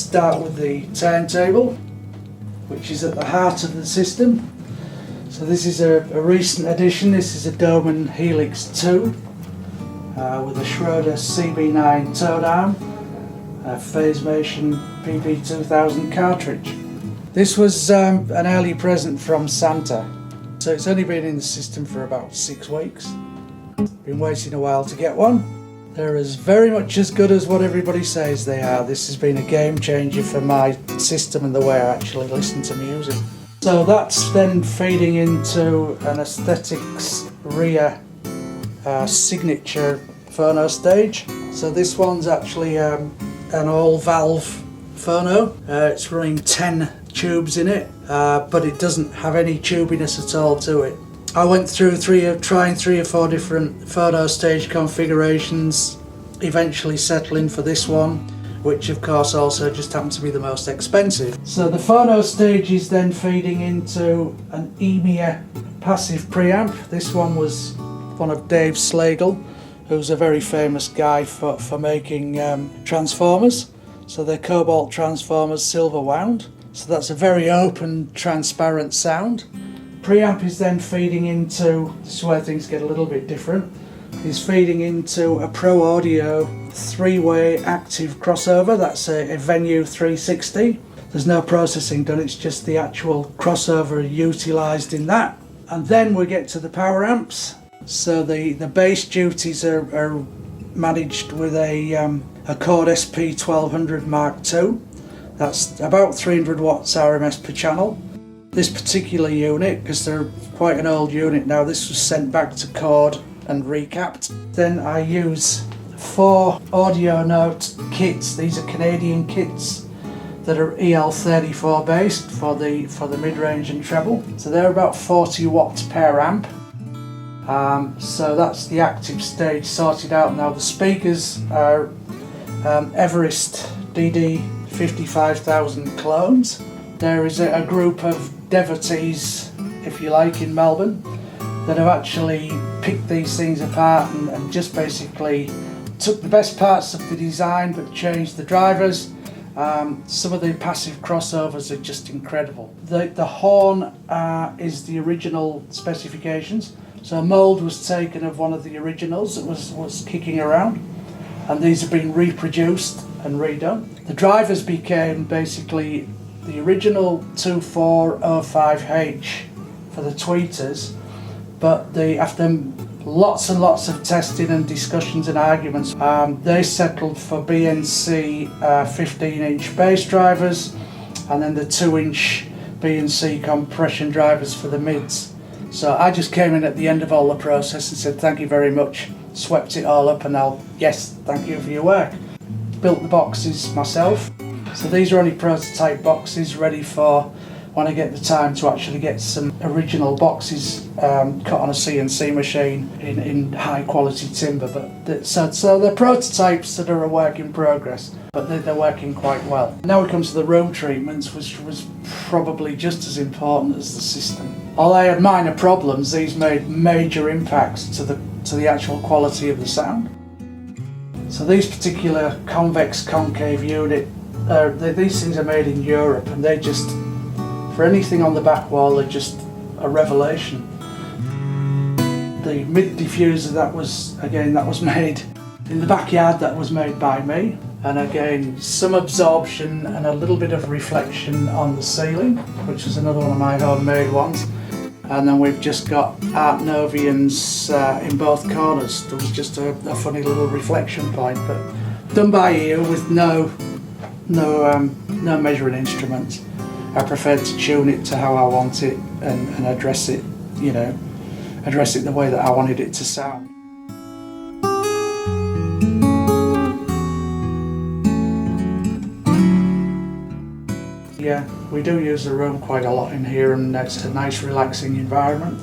start with the turntable, which is at the heart of the system. So this is a recent addition. This is a Doman Helix 2 with a Schroeder CB9 Toad Arm, a Phasemation PP2000 cartridge. This was an early present from Santa, so it's only been in the system for about 6 weeks. Been waiting a while to get one. They're very much as good as what everybody says they are. This has been a game changer for my system and the way I actually listen to music. So that's then feeding into an Aesthetics rear signature phono stage. So this one's actually an all valve phono. It's running 10 tubes in it, but it doesn't have any tubiness at all to it. I went through trying 3 or 4 different phono stage configurations, eventually settling for this one, which of course also just happened to be the most expensive. So the phono stage is then feeding into an EMEA passive preamp. This one was one of Dave Slagle, who's a very famous guy for making transformers. So they're cobalt transformers, silver wound. So that's a very open, transparent sound. Preamp is then feeding into, this is where things get a little bit different, is feeding into a Pro Audio 3-way active crossover. That's a Venue 360. There's no processing done, it's just the actual crossover utilised in that. And then we get to the power amps. So the bass duties are managed with a Chord SP 1200 Mark II. That's about 300 watts RMS per channel. This particular unit, because they're quite an old unit now, this was sent back to Chord and recapped. Then I use 4 Audio Note kits. These are Canadian kits that are EL34 based for the mid-range and treble. So they're about 40 watts per amp. So that's the active stage sorted out. Now the speakers are Everest DD 55,000 clones. There is a group of devotees, if you like, in Melbourne that have actually picked these things apart and just basically took the best parts of the design but changed the drivers. Some of the passive crossovers are just incredible. The horn is the original specifications. So a mould was taken of one of the originals that was kicking around, and these have been reproduced and redone. The drivers became basically the original 2405H for the tweeters, but after lots and lots of testing and discussions and arguments, they settled for BNC 15-inch bass drivers, and then the 2-inch BNC compression drivers for the mids. So I just came in at the end of all the process and said thank you very much, swept it all up, and yes, thank you for your work. Built the boxes myself. So these are only prototype boxes ready for when I get the time to actually get some original boxes cut on a CNC machine in high quality timber. But so they're prototypes that are a work in progress, but they're working quite well. Now we come to the room treatments, which was probably just as important as the system. Although I had minor problems, these made major impacts to the actual quality of the sound. So these particular convex concave unit, these things are made in Europe, and they just, for anything on the back wall, they're just a revelation. The mid diffuser that was made in the backyard, that was made by me, and again some absorption and a little bit of reflection on the ceiling, which is another one of my homemade ones. And then we've just got Art Novians in both corners. There was just a funny little reflection point, but done by ear with no measuring instruments. I prefer to tune it to how I want it and address it, address it the way that I wanted it to sound. Yeah, we do use the room quite a lot in here, and it's a nice relaxing environment.